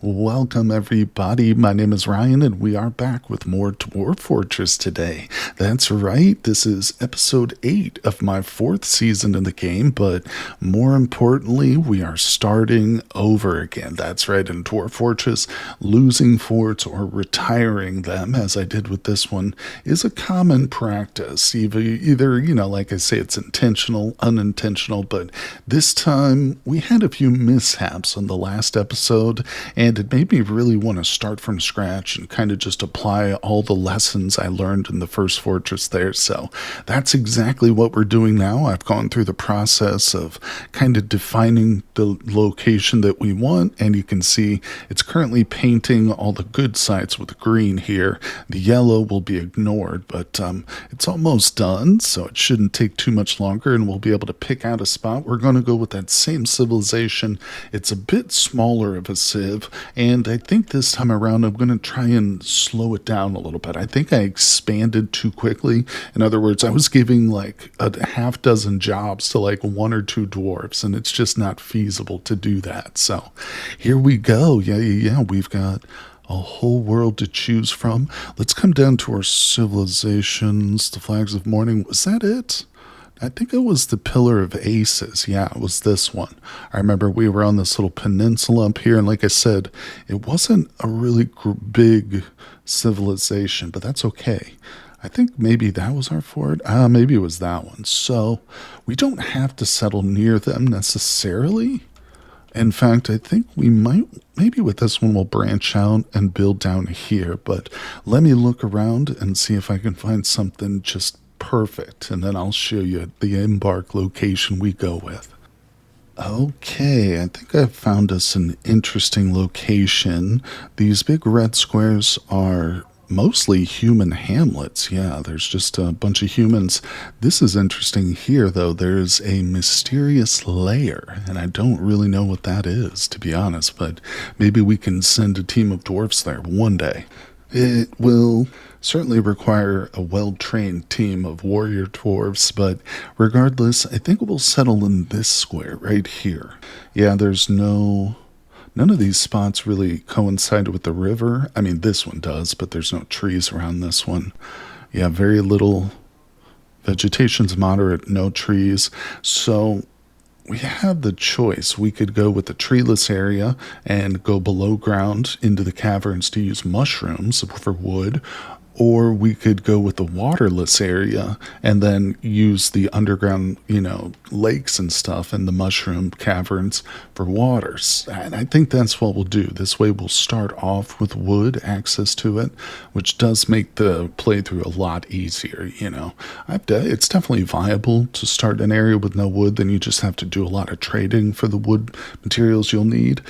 Welcome everybody, my name is Ryan and we are back with more Dwarf Fortress today. That's right, this is episode 8 of my 4th season in the game, but more importantly, we are starting over again. That's right, in Dwarf Fortress, losing forts or retiring them, as I did with this one, is a common practice. Either, like I say, it's intentional, unintentional, but this time we had a few mishaps on the last episode, and it made me really want to start from scratch and kind of just apply all the lessons I learned in the first fortress there. So that's exactly what we're doing now. I've gone through the process of kind of defining the location that we want, and you can see it's currently painting all the good sites with green here. The yellow will be ignored, but it's almost done, so it shouldn't take too much longer, and we'll be able to pick out a spot. We're going to go with that same civilization. It's a bit smaller of a civ, and I think this time around I'm going to try and slow it down a little bit. I think I expanded too quickly. In other words, I was giving like a half dozen jobs to like 1 or 2 dwarves, and it's just not feasible to do that. So here we go. Yeah. We've got a whole world to choose from. Let's come down to our civilizations. The flags of mourning. Was that it? I think it was the Pillar of Aces. Yeah, it was this one. I remember we were on this little peninsula up here, and like I said, it wasn't a really big civilization, but that's okay. I think maybe that was our fort. Maybe it was that one. So we don't have to settle near them necessarily. In fact, I think we might, maybe with this one we'll branch out and build down here, but let me look around and see if I can find something just perfect, and then I'll show you the embark location we go with. Okay, I think I've found us an interesting location. These big red squares are mostly human hamlets. Yeah, there's just a bunch of humans. This is interesting here, though. There's a mysterious lair, and I don't really know what that is, to be honest, but maybe we can send a team of dwarfs there one day. It will certainly require a well-trained team of warrior dwarves, but regardless, I think we'll settle in this square right here. Yeah, there's none of these spots really coincide with the river. I mean, this one does, but there's no trees around this one. Yeah, very little. Vegetation's moderate, no trees. So we have the choice. We could go with the treeless area and go below ground into the caverns to use mushrooms for wood, or we could go with the waterless area and then use the underground, lakes and stuff and the mushroom caverns for waters. And I think that's what we'll do. This way we'll start off with wood, access to it, which does make the playthrough a lot easier, It's definitely viable to start an area with no wood, then you just have to do a lot of trading for the wood materials you'll need.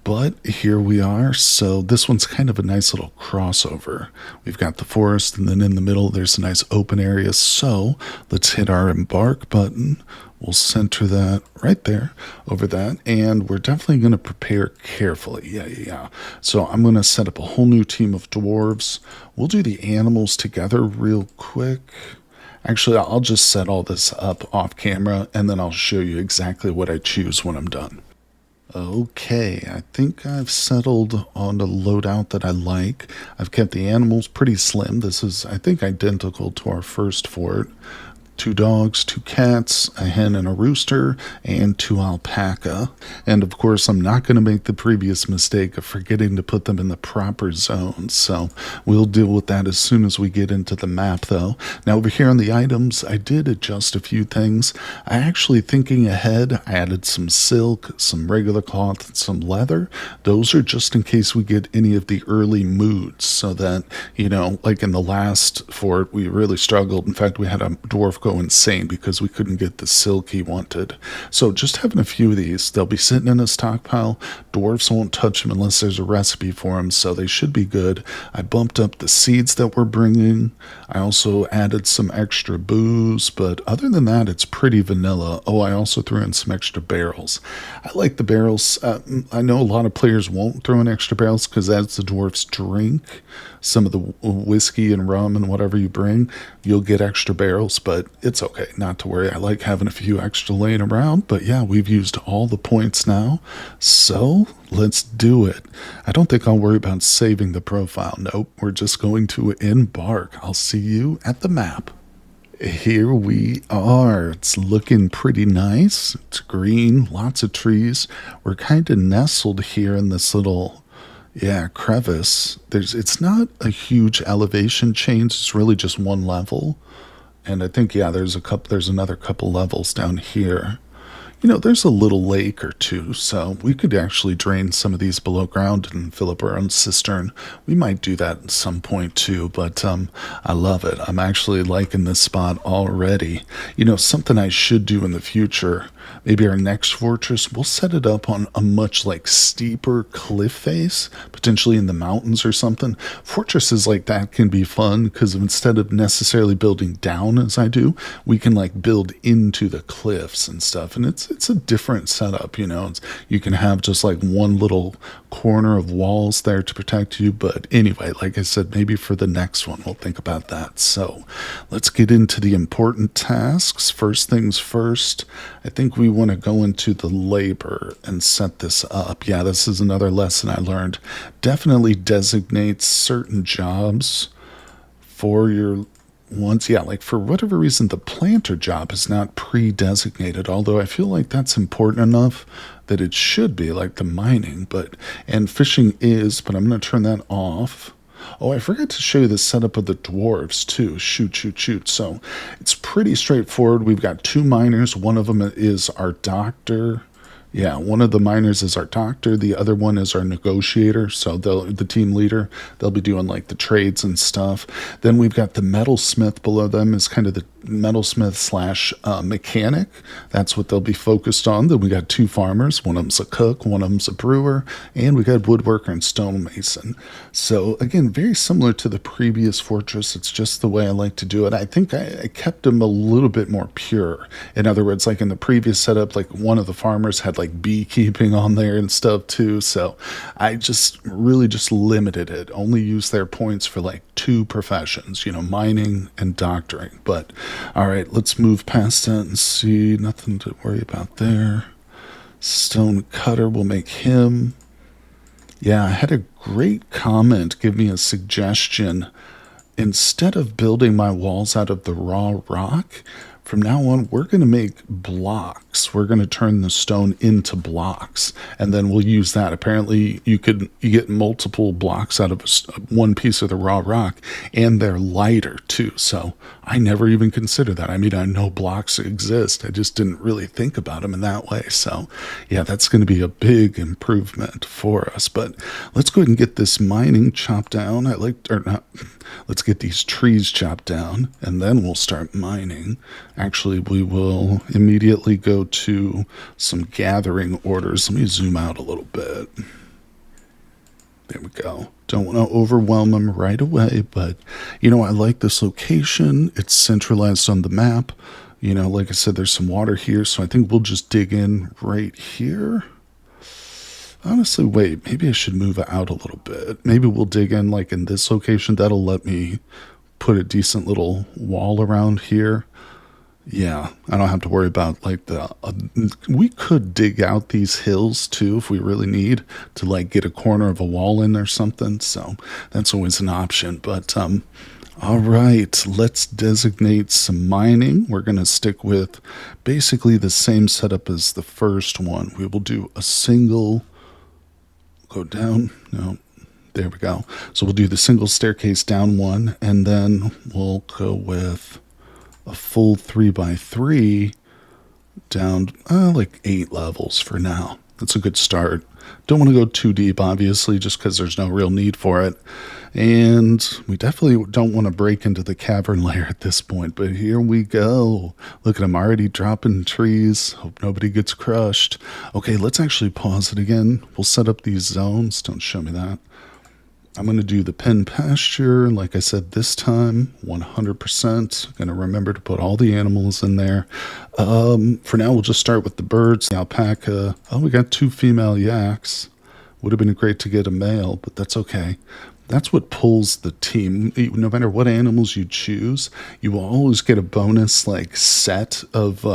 But here we are, so this one's kind of a nice little crossover. We've got the forest, and then in the middle there's a nice open area, so let's hit our embark button. We'll center that right there, over that, and we're definitely going to prepare carefully. Yeah. So I'm going to set up a whole new team of dwarves. We'll do the animals together real quick. Actually, I'll just set all this up off camera, and then I'll show you exactly what I choose when I'm done. Okay, I think I've settled on a loadout that I like. I've kept the animals pretty slim. This is, I think, identical to our first fort. 2 dogs, 2 cats, a hen and a rooster, and 2 alpaca. And of course, I'm not going to make the previous mistake of forgetting to put them in the proper zones, so we'll deal with that as soon as we get into the map, though. Now, over here on the items, I did adjust a few things. I actually, thinking ahead, I added some silk, some regular cloth, and some leather. Those are just in case we get any of the early moods, so that, like in the last fort, we really struggled. In fact, we had a dwarf go insane because we couldn't get the silk he wanted. So just having a few of these, they'll be sitting in a stockpile. Dwarves won't touch them unless there's a recipe for them, so they should be good. I bumped up the seeds that we're bringing. I also added some extra booze, but other than that, it's pretty vanilla. Oh, I also threw in some extra barrels. I like the barrels. I know a lot of players won't throw in extra barrels because as the dwarves drink some of the whiskey and rum and whatever you bring, you'll get extra barrels, but It's okay, not to worry. I like having a few extra laying around, but yeah, we've used all the points now. So let's do it. I don't think I'll worry about saving the profile. Nope, we're just going to embark. I'll see you at the map. Here we are. It's looking pretty nice. It's green, lots of trees. We're kind of nestled here in this little, yeah, crevice. It's not a huge elevation change. It's really just one level. And I think, yeah, there's another couple levels down here. There's a little lake or two, so we could actually drain some of these below ground and fill up our own cistern. We might do that at some point too, but I love it. I'm actually liking this spot already. Something I should do in the future, maybe our next fortress, we'll set it up on a much steeper cliff face, potentially in the mountains or something. Fortresses like that can be fun because instead of necessarily building down as I do, we can build into the cliffs and stuff, and it's a different setup. You can have just one little corner of walls there to protect you. But anyway, like I said, maybe for the next one we'll think about that. So let's get into the important tasks. First things first, I think we want to go into the labor and set this up. Yeah, this is another lesson I learned. Definitely designate certain jobs for your ones. Yeah, for whatever reason, the planter job is not pre-designated, although I feel like that's important enough that it should be, the mining, and fishing is, but I'm going to turn that off. Oh, I forgot to show you the setup of the dwarves too. Shoot. So it's pretty straightforward. We've got 2 miners. One of them is our doctor. Yeah, one of the miners is our doctor. The other one is our negotiator. So the team leader. They'll be doing the trades and stuff. Then we've got the metalsmith below them is kind of the metalsmith slash mechanic. That's what they'll be focused on. Then we got 2 farmers. One of them's a cook. One of them's a brewer. And we got woodworker and stonemason. So again, very similar to the previous fortress. It's just the way I like to do it. I think I kept them a little bit more pure. In other words, in the previous setup, one of the farmers had beekeeping on there and stuff too. So I just really limited it. Only used their points for 2 professions, mining and doctoring. But all right, let's move past that and see. Nothing to worry about there. Stone cutter, will make him. Yeah, I had a great comment give me a suggestion. Instead of building my walls out of the raw rock, from now on, we're going to make blocks. We're going to turn the stone into blocks, and then we'll use that. Apparently, you get multiple blocks out of one piece of the raw rock, and they're lighter too. So I never even considered that. I mean, I know blocks exist. I just didn't really think about them in that way. So yeah, that's going to be a big improvement for us. But let's go ahead and get this mining chopped down. Let's get these trees chopped down, and then we'll start mining. Actually, we will immediately go to some gathering orders. Let me zoom out a little bit. There we go. Don't want to overwhelm them right away, but, I like this location. It's centralized on the map. Like I said, there's some water here, so I think we'll just dig in right here. Honestly, wait, maybe I should move it out a little bit. Maybe we'll dig in in this location. That'll let me put a decent little wall around here. Yeah, I don't have to worry about we could dig out these hills too if we really need to get a corner of a wall in or something. So that's always an option. But all right, let's designate some mining. We're going to stick with basically the same setup as the first one. We will do a single, go down, no, there we go. So we'll do the single staircase down one, and then we'll go with a full 3x3 down 8 levels for now. That's a good start. Don't want to go too deep, obviously, just because there's no real need for it. And we definitely don't want to break into the cavern layer at this point, but here we go. Look at them already dropping trees. Hope nobody gets crushed. Okay, let's actually pause it again. We'll set up these zones. Don't show me that. I'm going to do the pen pasture, like I said this time, 100%. Going to remember to put all the animals in there. For now, we'll just start with the birds, the alpaca. Oh, we got 2 female yaks. Would have been great to get a male, but that's okay. That's what pulls the team. No matter what animals you choose, you will always get a bonus like set of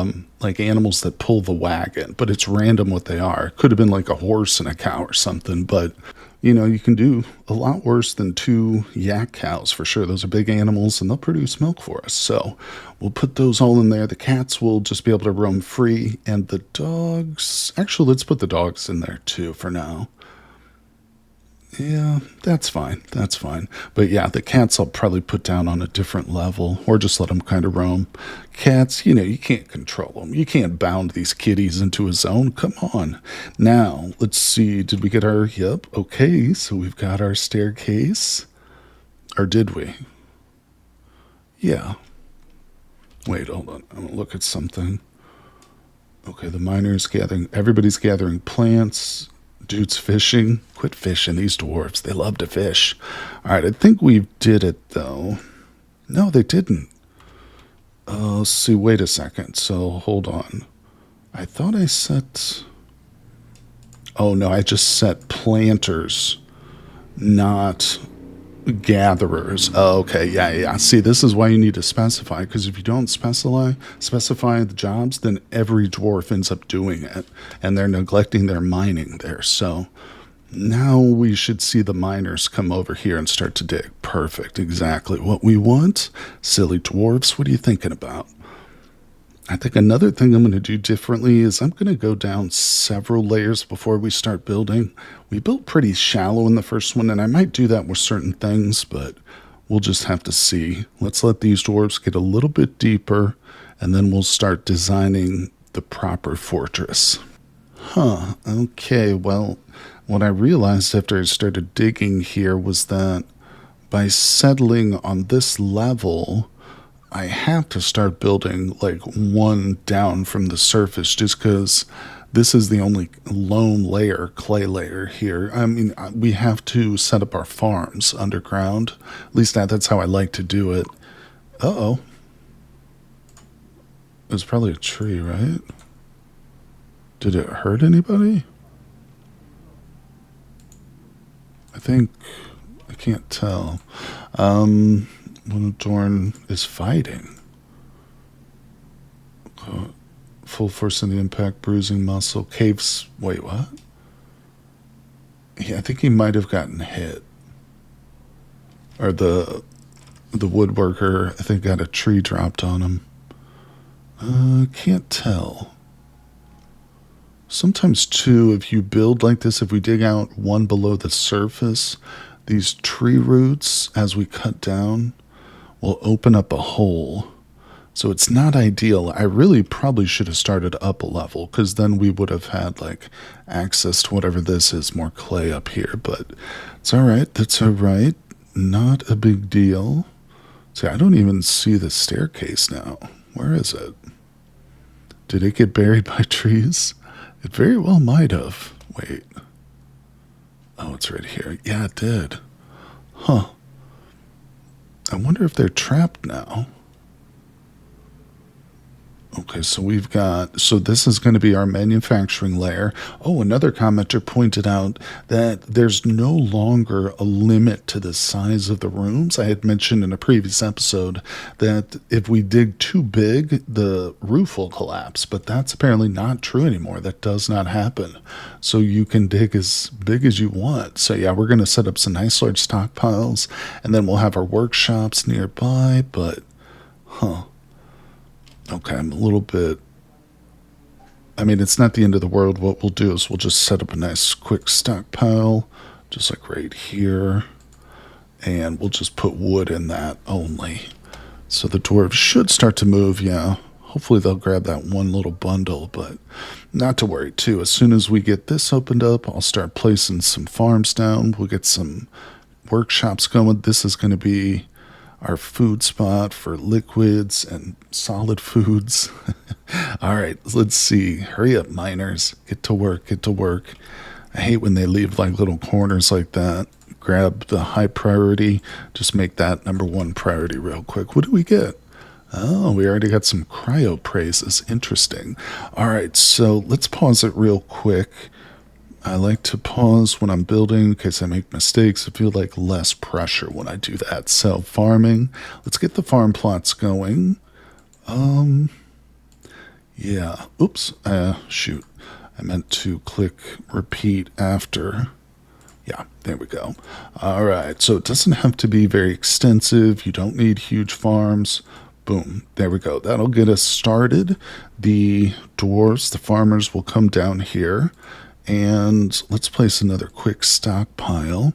like animals that pull the wagon, but it's random what they are. It could have been like a horse and a cow or something, but you can do a lot worse than two yak cows for sure. Those are big animals and they'll produce milk for us. So we'll put those all in there. The cats will just be able to roam free, and the dogs, actually, let's put the dogs in there too for now. Yeah, that's fine. That's fine. But yeah, the cats I'll probably put down on a different level or just let them kind of roam. Cats, you can't control them. You can't bound these kitties into a zone. Come on. Now, let's see. Did we get our. Yep. Okay, so we've got our staircase. Or did we? Yeah. Wait, hold on. I'm going to look at something. Okay, the miners gathering. Everybody's gathering plants. Dude's fishing. Quit fishing. These dwarves, they love to fish. All right, I think we did it, though. No, they didn't. Let's see. Wait a second. So, hold on. I thought I set... Oh, no, I just set planters, not gatherers. Oh, okay, yeah. See, this is why you need to specify, because if you don't specify the jobs, then every dwarf ends up doing it, and they're neglecting their mining there. So now we should see the miners come over here and start to dig. Perfect, exactly what we want. Silly dwarfs, what are you thinking about? I think another thing I'm going to do differently is I'm going to go down several layers before we start building. We built pretty shallow in the first one, and I might do that with certain things, but we'll just have to see. Let's let these dwarves get a little bit deeper, and then we'll start designing the proper fortress. Okay, well, what I realized after I started digging here was that by settling on this level, I have to start building like one down from the surface just because this is the only lone layer, clay layer here. I mean, we have to set up our farms underground. At least that's how I like to do it. Uh-oh. It was probably a tree, right? Did it hurt anybody? I can't tell. Dorn is fighting. Full force in the impact, bruising muscle, caves. Wait, what? Yeah, I think he might have gotten hit. Or the woodworker, I think, got a tree dropped on him. Can't tell. Sometimes, too, if you build like this, if we dig out one below the surface, these tree roots, as we cut down, will open up a hole. So it's not ideal. I really probably should have started up a level, because then we would have had like access to whatever this is, more clay up here. But it's all right. That's all right. Not a big deal. See, I don't even see the staircase now. Where is it? Did it get buried by trees? It very well might have. Wait. Oh, it's right here. Yeah, it did. Huh. I wonder if they're trapped now. Okay, so this is going to be our manufacturing layer. Oh, another commenter pointed out that there's no longer a limit to the size of the rooms. I had mentioned in a previous episode that if we dig too big, the roof will collapse, but that's apparently not true anymore. That does not happen. So you can dig as big as you want. So yeah, we're going to set up some nice large stockpiles, and then we'll have our workshops nearby, but, Okay, I'm a little bit... I mean, it's not the end of the world. What we'll do is we'll just set up a nice quick stockpile, just like right here. And we'll just put wood in that only. So the dwarves should start to move, yeah. Hopefully they'll grab that one little bundle, but not to worry, too. As soon as we get this opened up, I'll start placing some farms down. We'll get some workshops going. This is going to be our food spot for liquids and solid foods. All right, let's see. Hurry up, miners. Get to work, get to work. I hate when they leave like little corners like that. Grab the high priority. Just make that number one priority real quick. What do we get? Oh, we already got some cryo praises. Interesting. All right, so let's pause it real quick. I like to pause when I'm building in case I make mistakes. I feel like less pressure when I do that. So farming, let's get the farm plots going. Yeah, oops, shoot. I meant to click repeat after. Yeah, there we go. All right, so it doesn't have to be very extensive. You don't need huge farms. Boom, there we go. That'll get us started. The dwarves, the farmers, will come down here. And let's place another quick stockpile.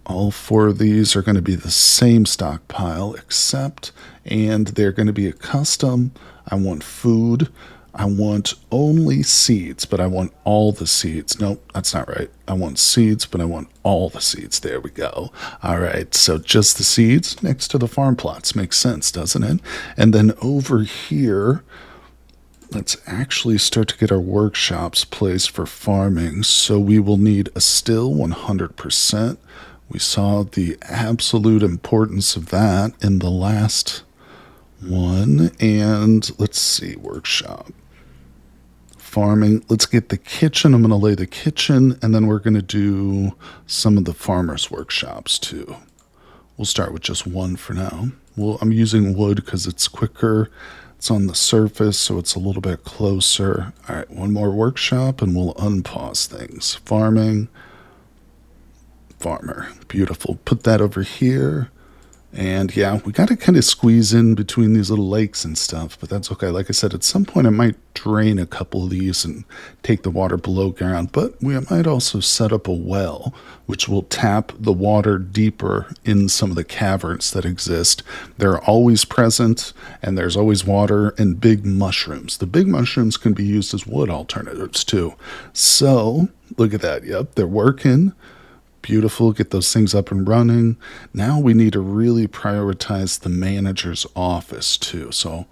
All four of these are going to be the same stockpile, except, and they're going to be a custom. I want food. I want only seeds, but I want all the seeds. Nope, that's not right. I want seeds, but I want all the seeds. There we go. All right, so just the seeds next to the farm plots. Makes sense, doesn't it? And then over here, let's actually start to get our workshops placed for farming. So we will need a still 100%. We saw the absolute importance of that in the last one. And let's see, workshop. Farming. Let's get the kitchen. I'm going to lay the kitchen, and then we're going to do some of the farmers' workshops too. We'll start with just one for now. Well, I'm using wood because it's quicker. It's on the surface, so it's a little bit closer. All right, one more workshop, and we'll unpause things. Farming. Farmer. Beautiful. Put that over here. And yeah, we got to kind of squeeze in between these little lakes and stuff, but that's okay. Like I said, at some point I might drain a couple of these and take the water below ground, but we might also set up a well, which will tap the water deeper in some of the caverns that exist. They're always present, and there's always water and big mushrooms. The big mushrooms can be used as wood alternatives too. So look at that. Yep, they're working. Beautiful. Get those things up and running. Now we need to really prioritize the manager's office too. So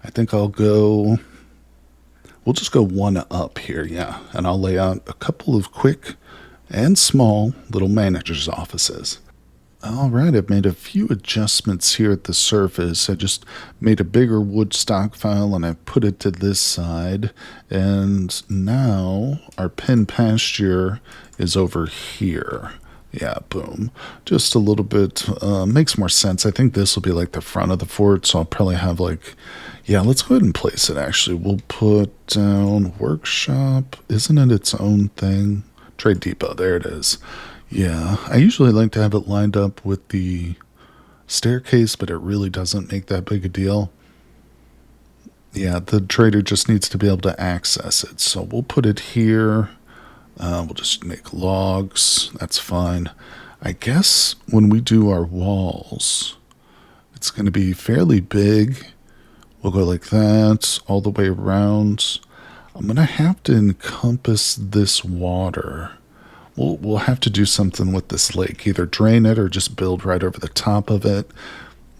I think we'll just go one up here. Yeah. And I'll lay out a couple of quick and small little manager's offices. All right, I've made a few adjustments here at the surface. I just made a bigger wood stockpile and I put it to this side. And now our pen pasture is over here. Yeah, boom. Just a little bit, makes more sense. I think this will be like the front of the fort, so I'll probably have like, yeah, let's go ahead and place it actually. We'll put down workshop. Isn't it its own thing? Trade depot, there it is. Yeah, I usually like to have it lined up with the staircase, but it really doesn't make that big a deal. Yeah, the trader just needs to be able to access it. So we'll put it here. We'll just make logs. That's fine. I guess when we do our walls, it's going to be fairly big. We'll go like that all the way around. I'm going to have to encompass this water. We'll have to do something with this lake, either drain it or just build right over the top of it.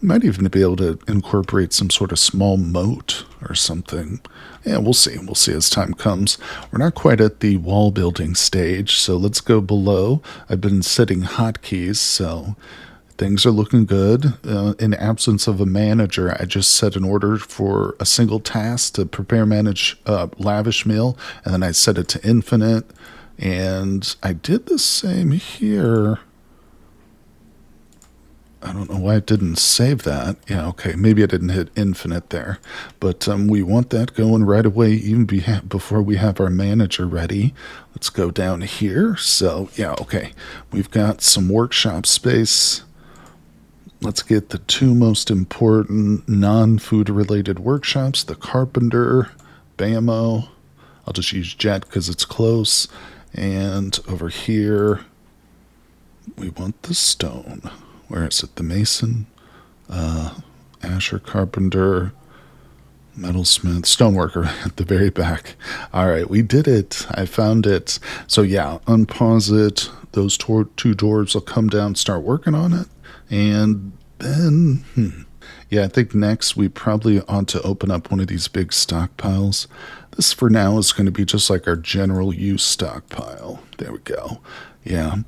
Might even be able to incorporate some sort of small moat or something. Yeah, we'll see. We'll see as time comes. We're not quite at the wall building stage, so let's go below. I've been setting hotkeys, so things are looking good. In absence of a manager, I just set an order for a single task to prepare, manage, lavish meal, and then I set it to infinite. And I did the same here. I don't know why it didn't save that. Yeah, okay, maybe I didn't hit infinite there. But we want that going right away, even before we have our manager ready. Let's go down here. So, yeah, okay. We've got some workshop space. Let's get the two most important non-food related workshops, the carpenter, Bamo. I'll just use jet because it's close. And over here, we want the stone. Where is it? The mason, Asher carpenter, metalsmith, stoneworker at the very back. All right, we did it. I found it. So yeah, unpause it. Those two dwarves will come down, start working on it. And then, yeah, I think next we probably ought to open up one of these big stockpiles. This for now is going to be just like our general use stockpile. There we go. Yeah.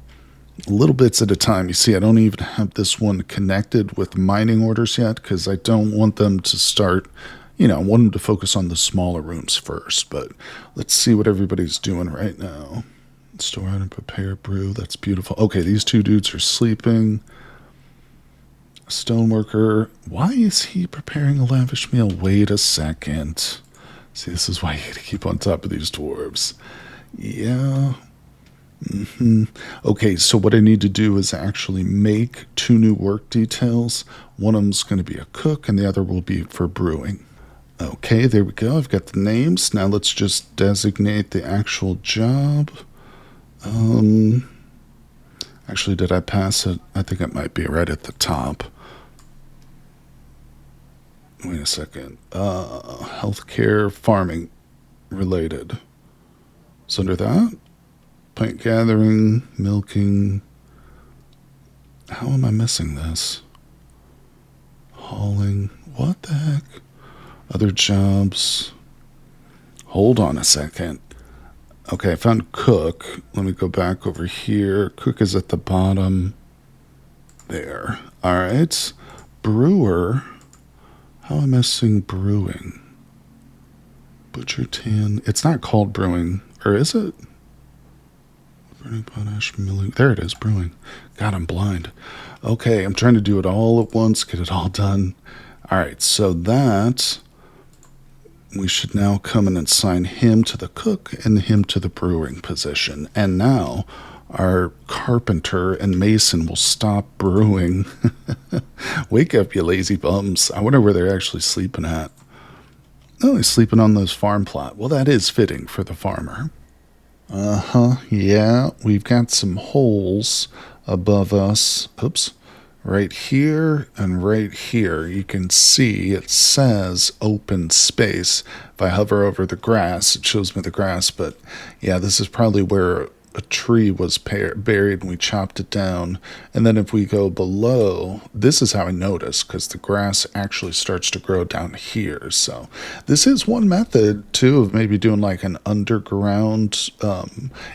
Little bits at a time. You see, I don't even have this one connected with mining orders yet because I don't want them to start, I want them to focus on the smaller rooms first. But let's see what everybody's doing right now. Store out and prepare brew. That's beautiful. Okay, these two dudes are sleeping. Stoneworker. Why is he preparing a lavish meal? Wait a second. See, this is why you gotta keep on top of these dwarves. Yeah. Okay, so what I need to do is actually make 2 new work details. One of them's going to be a cook, and the other will be for brewing. Okay, there we go. I've got the names. Now let's just designate the actual job. Actually, did I pass it? I think it might be right at the top. Wait a second. Healthcare, farming related. So under that? Plant gathering, milking. How am I missing this? Hauling. What the heck? Other jobs. Hold on a second. Okay, I found cook. Let me go back over here. Cook is at the bottom. There. All right. Brewer. How am I missing brewing? Butcher tan. It's not called brewing. Or is it? Burning potash, milling. There it is, brewing. God, I'm blind. Okay, I'm trying to do it all at once, get it all done. All right, so that we should now come and assign him to the cook and him to the brewing position. And now our carpenter and mason will stop brewing. Wake up, you lazy bums. I wonder where they're actually sleeping at. Oh, he's sleeping on those farm plot. Well, that is fitting for the farmer. Yeah, we've got some holes above us. Oops. Right here and right here, you can see it says open space. If I hover over the grass, it shows me the grass. But yeah, this is probably where a tree was buried and we chopped it down. And then if we go below, this is how I notice, because the grass actually starts to grow down here. So this is one method too of maybe doing like an underground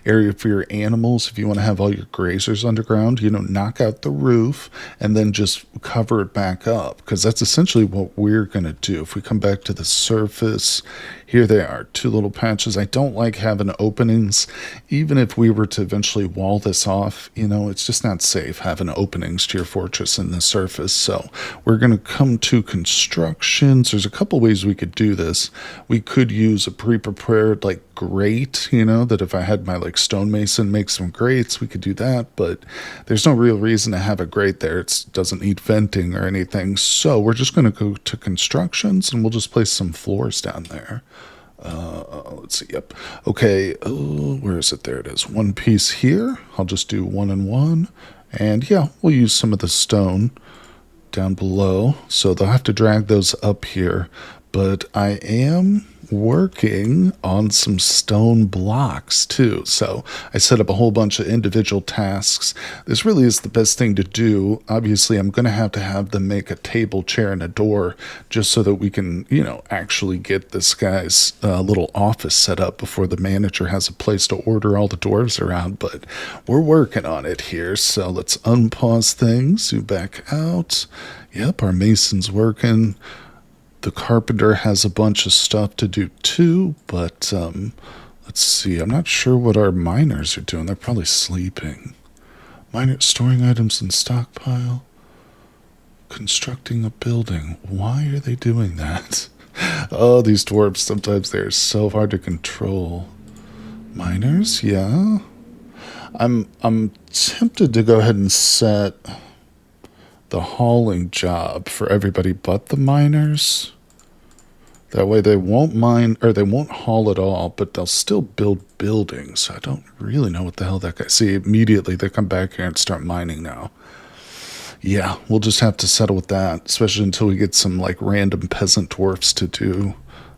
area for your animals. If you want to have all your grazers underground, knock out the roof and then just cover it back up, because that's essentially what we're going to do. If we come back to the surface, here they are, 2 little patches. I don't like having openings. Even if we were to eventually wall this off, it's just not safe having openings to your fortress in the surface. So we're going to come to constructions. There's a couple ways we could do this. We could use a pre-prepared grate, that if I had my stonemason make some grates, we could do that. But there's no real reason to have a grate there. It doesn't need venting or anything. So we're just going to go to constructions and we'll just place some floors down there. Let's see. Yep. Okay. Where is it? There it is. 1 piece here. I'll just do 1 and 1. And yeah, we'll use some of the stone down below. So they'll have to drag those up here. But I am working on some stone blocks too. So I set up a whole bunch of individual tasks. This really is the best thing to do. Obviously, I'm going to have them make a table, chair, and a door just so that we can, actually get this guy's little office set up before the manager has a place to order all the dwarves around. But we're working on it here. So let's unpause things, zoom back out. Yep, our mason's working. The carpenter has a bunch of stuff to do too, but let's see. I'm not sure what our miners are doing. They're probably sleeping. Miners storing items in stockpile. Constructing a building. Why are they doing that? Oh, these dwarves, sometimes they're so hard to control. Miners, yeah. I'm tempted to go ahead and set the hauling job for everybody but the miners. That way they won't mine, or they won't haul at all, but they'll still build buildings. I don't really know what the hell that guy... See, immediately they come back here and start mining now. Yeah, we'll just have to settle with that, especially until we get some random peasant dwarfs to do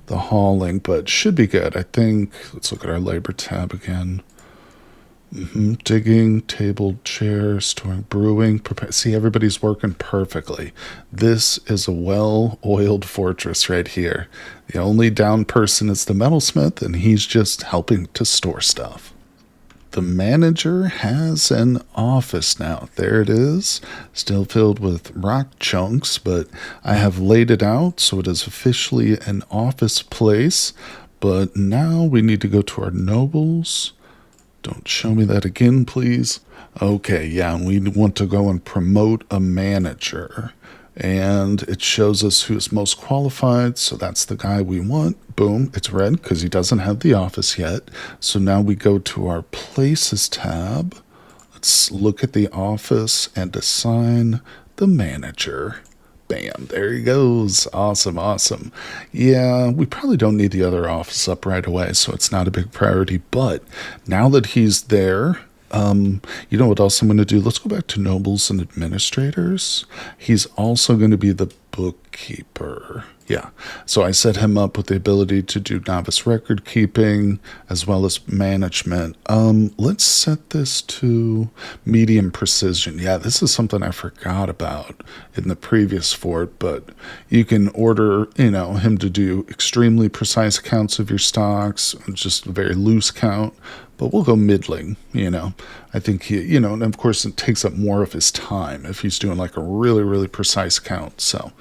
the hauling, but should be good. I think, let's look at our labor tab again. Digging, table, chair, storing, brewing. See, everybody's working perfectly. This is a well-oiled fortress right here. The only down person is the metalsmith, and he's just helping to store stuff. the manager has an office now. There it is, still filled with rock chunks, but I have laid it out so it is officially an office place. But now we need to go to our nobles. Don't show me that again, please. Okay, yeah, we want to go and promote a manager. And it shows us who's most qualified, so that's the guy we want. Boom, it's red because he doesn't have the office yet. So now we go to our Places tab. Let's look at the office and assign the manager. Bam, there he goes. Awesome, awesome. Yeah, we probably don't need the other office up right away, so it's not a big priority. But now that he's there, you know what else I'm going to do? Let's go back to nobles and administrators. He's also going to be the bookkeeper. Yeah, so I set him up with the ability to do novice record keeping as well as management. Let's set this to medium precision. Yeah, this is something I forgot about in the previous fort, but you can order, him to do extremely precise counts of your stocks, just a very loose count. But we'll go middling, I think he, and of course it takes up more of his time if he's doing like a really, really precise count. So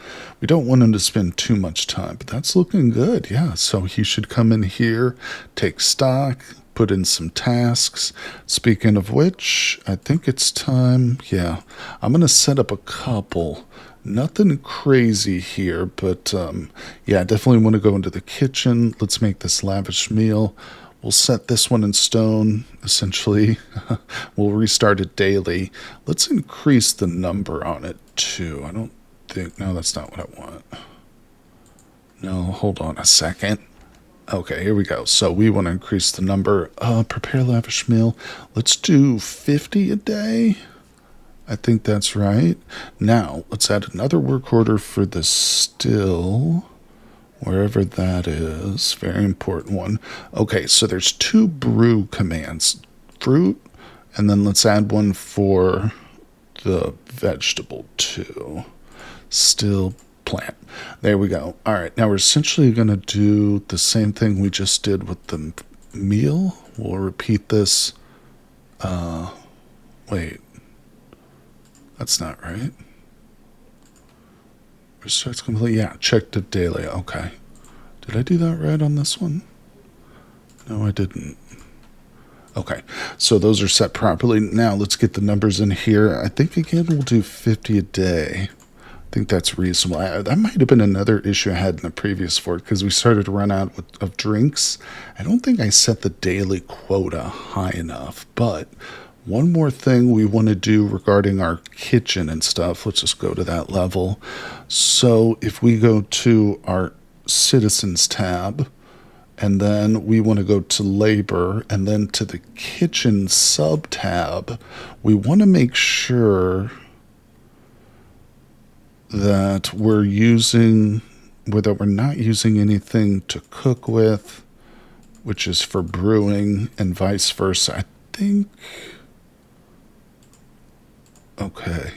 we don't want him to spend too much time, but that's looking good. Yeah. So he should come in here, take stock, put in some tasks. Speaking of which, I think it's time. Yeah. I'm going to set up a couple. Nothing crazy here, but yeah, I definitely want to go into the kitchen. Let's make this lavish meal. We'll set this one in stone, essentially. We'll restart it daily. Let's increase the number on it, too. I don't think... No, that's not what I want. No, hold on a second. Okay, here we go. So we want to increase the number. Prepare lavish meal. Let's do 50 a day. I think that's right. Now, let's add another work order for the still... wherever that is, very important one. Okay, so there's 2 brew commands, fruit, and then let's add one for the vegetable too. Still plant. There we go. All right, now we're essentially going to do the same thing we just did with the meal. We'll repeat this. Wait, that's not right. Restarts complete. Yeah, checked it daily. Okay. Did I do that right on this one? No, I didn't. Okay. So those are set properly. Now let's get the numbers in here. I think again we'll do 50 a day. I think that's reasonable. That might have been another issue I had in the previous fort because we started to run out of drinks. I don't think I set the daily quota high enough, but one more thing we want to do regarding our kitchen and stuff. Let's just go to that level. So if we go to our citizens tab, and then we want to go to labor, and then to the kitchen sub tab, we want to make sure that we're not using anything to cook with, which is for brewing, and vice versa. I think... Okay,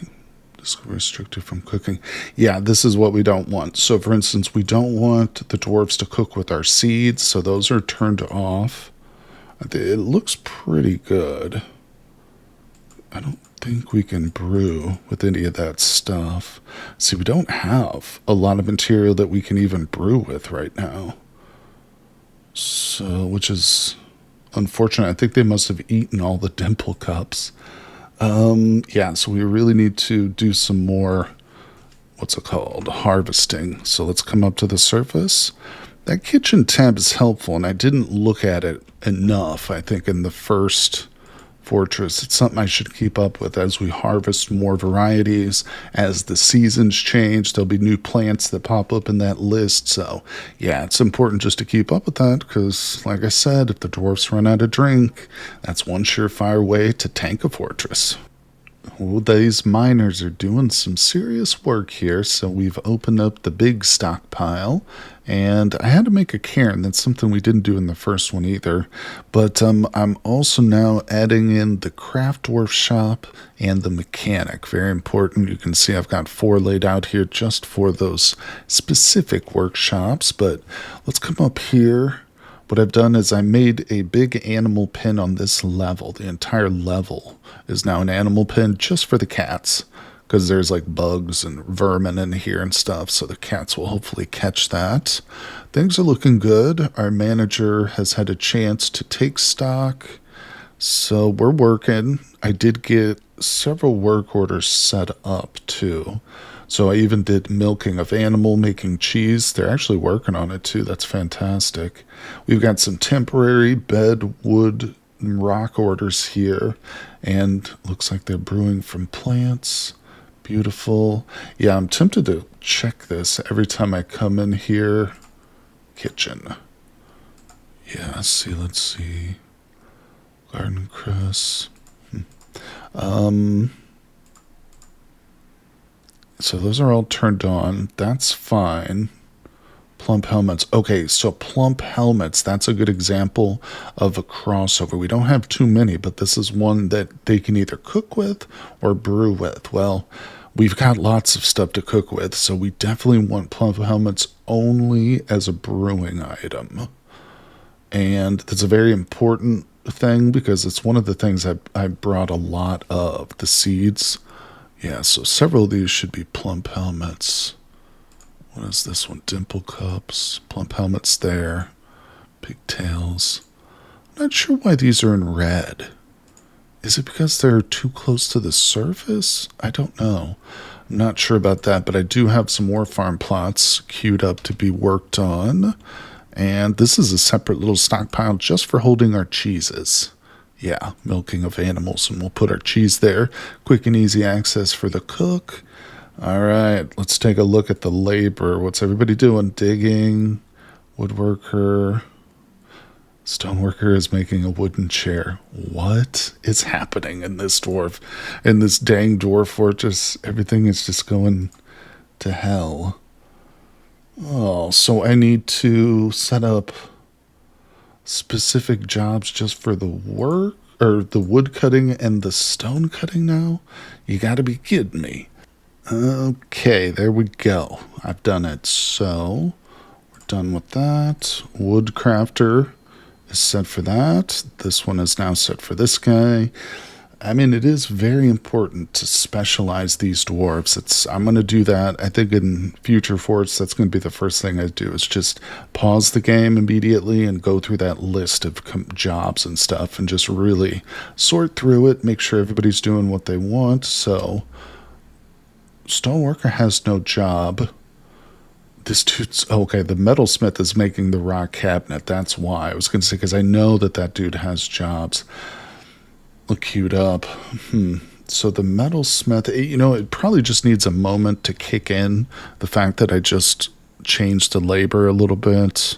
this is restricted from cooking. Yeah, this is what we don't want. So, for instance, we don't want the dwarves to cook with our seeds, so those are turned off. It looks pretty good. I don't think we can brew with any of that stuff. See, we don't have a lot of material that we can even brew with right now. So, which is unfortunate. I think they must have eaten all the dimple cups. Yeah, so we really need to do some more, what's it called, harvesting. So let's come up to the surface. That kitchen tab is helpful, and I didn't look at it enough, I think, in the first fortress. It's something I should keep up with as we harvest more varieties. As the seasons change, there'll be new plants that pop up in that list. So, yeah, it's important just to keep up with that because, like I said, if the dwarfs run out of drink, that's one surefire way to tank a fortress. Well, these miners are doing some serious work here, so we've opened up the big stockpile, and I had to make a cairn. That's something we didn't do in the first one either, but I'm also now adding in the craft dwarf shop and the mechanic. Very important. You can see I've got 4 laid out here just for those specific workshops, but let's come up here. what I've done is I made a big animal pen on this level. The entire level is now an animal pen just for the cats, because there's like bugs and vermin in here and stuff, so the cats will hopefully catch that. Things are looking good. Our manager has had a chance to take stock, so we're working. I did get several work orders set up too. So I even did milking of animal, making cheese. They're actually working on it too. That's fantastic. We've got some temporary bed, wood, and rock orders here. And looks like they're brewing from plants. Beautiful. Yeah, I'm tempted to check this every time I come in here. Kitchen. Yeah, see, let's see. Garden cress. So those are all turned on. That's fine. Plump helmets. Okay, so plump helmets, that's a good example of a crossover. We don't have too many, but this is one that they can either cook with or brew with. Well, we've got lots of stuff to cook with, so we definitely want plump helmets only as a brewing item. And that's a very important thing because it's one of the things I brought a lot of, the seeds. Yeah, so several of these should be plump helmets. What is this one? Dimple cups. Plump helmets there. Pigtails. I'm not sure why these are in red. Is it because they're too close to the surface? I don't know. I'm not sure about that, but I do have some more farm plots queued up to be worked on. And this is a separate little stockpile just for holding our cheeses. Yeah, milking of animals, and we'll put our cheese there. Quick and easy access for the cook. All right, let's take a look at the labor. What's everybody doing? Digging, woodworker. Stoneworker is making a wooden chair. What is happening in this dang dwarf fortress? Everything is just going to hell. Oh, so I need to set up specific jobs just for the work or the wood cutting and the stone cutting now? You gotta be kidding me. Okay, there we go. I've done it. So we're done with that. Wood crafter is set for that. This one is now set for this guy. I mean, it is very important to specialize these dwarves. I'm going to do that. I think in future forts, that's going to be the first thing I do is just pause the game immediately and go through that list of jobs and stuff and just really sort through it, make sure everybody's doing what they want. So, Stoneworker has no job. This dude's okay. The metalsmith is making the rock cabinet. That's why I was going to say, because I know that dude has jobs. Look queued up. So the metalsmith, it probably just needs a moment to kick in. The fact that I just changed the labor a little bit.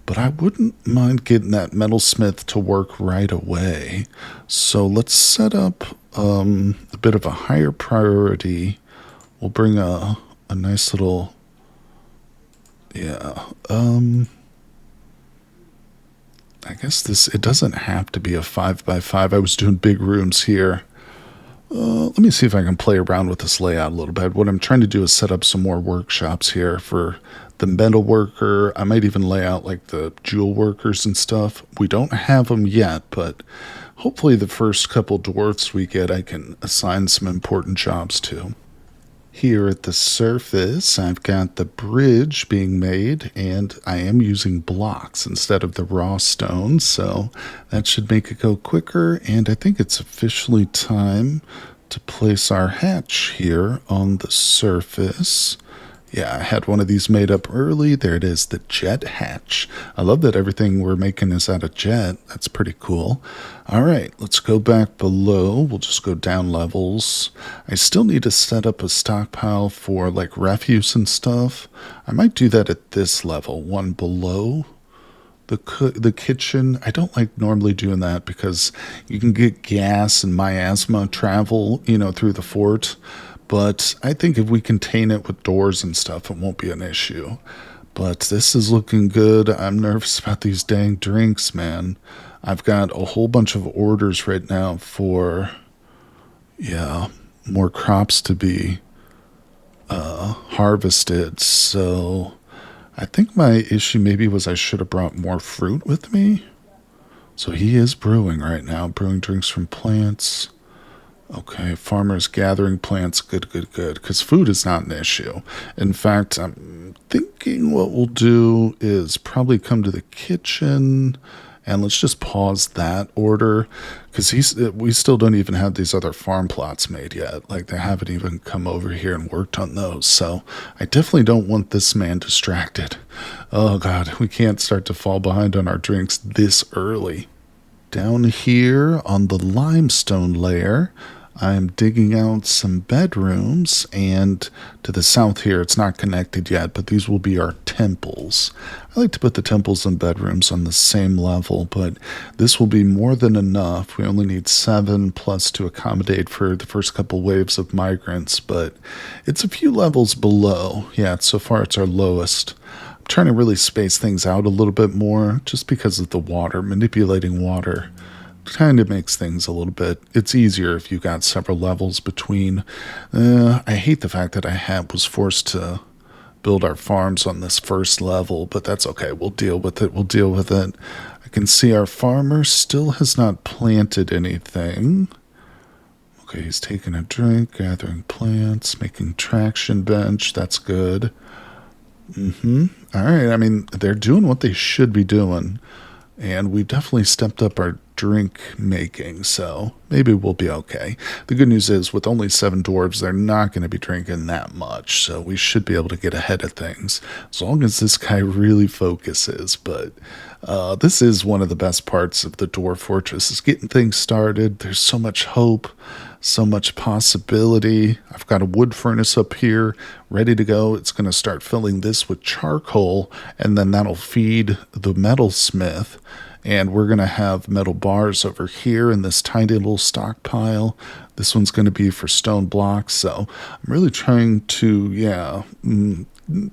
But I wouldn't mind getting that metalsmith to work right away. So let's set up a bit of a higher priority. We'll bring a nice little, I guess it doesn't have to be a 5x5. I was doing big rooms here. Let me see if I can play around with this layout a little bit. What I'm trying to do is set up some more workshops here for the metal worker. I might even lay out like the jewel workers and stuff. We don't have them yet, but hopefully the first couple dwarfs we get, I can assign some important jobs to. Here at the surface, I've got the bridge being made, and I am using blocks instead of the raw stone, so that should make it go quicker, and I think it's officially time to place our hatch here on the surface. Yeah, I had one of these made up early. There it is, the jet hatch. I love that everything we're making is out of jet. That's pretty cool. All right, let's go back below. We'll just go down levels. I still need to set up a stockpile for like refuse and stuff. I might do that at this level, one below the kitchen. I don't like normally doing that because you can get gas and miasma travel, through the fort. But I think if we contain it with doors and stuff, it won't be an issue. But this is looking good. I'm nervous about these dang drinks, man. I've got a whole bunch of orders right now for, more crops to be harvested. So I think my issue maybe was I should have brought more fruit with me. So he is brewing right now, brewing drinks from plants. Okay, farmers gathering plants. Good, good, good. Because food is not an issue. In fact, I'm thinking what we'll do is probably come to the kitchen and let's just pause that order because we still don't even have these other farm plots made yet. Like they haven't even come over here and worked on those. So I definitely don't want this man distracted. Oh God, we can't start to fall behind on our drinks this early. Down here on the limestone layer, I'm digging out some bedrooms, and to the south here, it's not connected yet, but these will be our temples. I like to put the temples and bedrooms on the same level, but this will be more than enough. We only need 7 plus to accommodate for the first couple waves of migrants, but it's a few levels below. Yeah, so far it's our lowest. I'm trying to really space things out a little bit more just because of the water. Manipulating water kind of makes things a little bit, it's easier if you got several levels between. I hate the fact that was forced to build our farms on this first level, but that's okay. We'll deal with it. I can see our farmer still has not planted anything. Okay, he's taking a drink, gathering plants, making traction bench. That's good. All right. I mean, they're doing what they should be doing. And we've definitely stepped up our drink making, so maybe we'll be okay. The good news is, with only 7 dwarves, they're not going to be drinking that much, so we should be able to get ahead of things, as long as this guy really focuses. But this is one of the best parts of the Dwarf Fortress, is getting things started. There's so much hope, so much possibility. I've got a wood furnace up here ready to go. It's going to start filling this with charcoal, and then that'll feed the metalsmith. And we're going to have metal bars over here in this tiny little stockpile. This one's going to be for stone blocks. So I'm really trying to,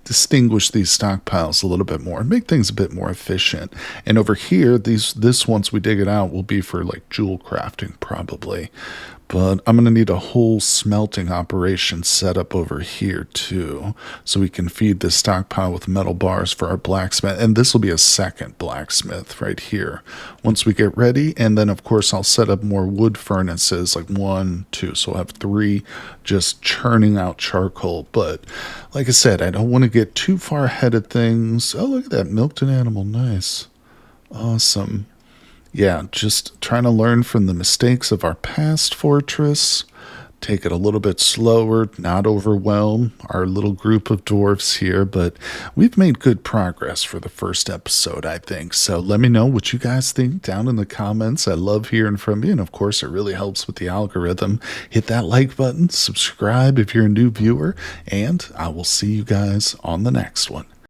distinguish these stockpiles a little bit more and make things a bit more efficient. And over here, this once we dig it out, will be for like jewel crafting probably. But I'm going to need a whole smelting operation set up over here too, so we can feed this stockpile with metal bars for our blacksmith. And this will be a second blacksmith right here once we get ready. And then, of course, I'll set up more wood furnaces, like 1, 2. So I'll have 3 just churning out charcoal. But like I said, I don't want to get too far ahead of things. Oh, look at that. Milked an animal. Nice. Awesome. Yeah, just trying to learn from the mistakes of our past fortress, take it a little bit slower, not overwhelm our little group of dwarves here, but we've made good progress for the first episode, I think. So let me know what you guys think down in the comments. I love hearing from you, and of course, it really helps with the algorithm. Hit that like button, subscribe if you're a new viewer, and I will see you guys on the next one.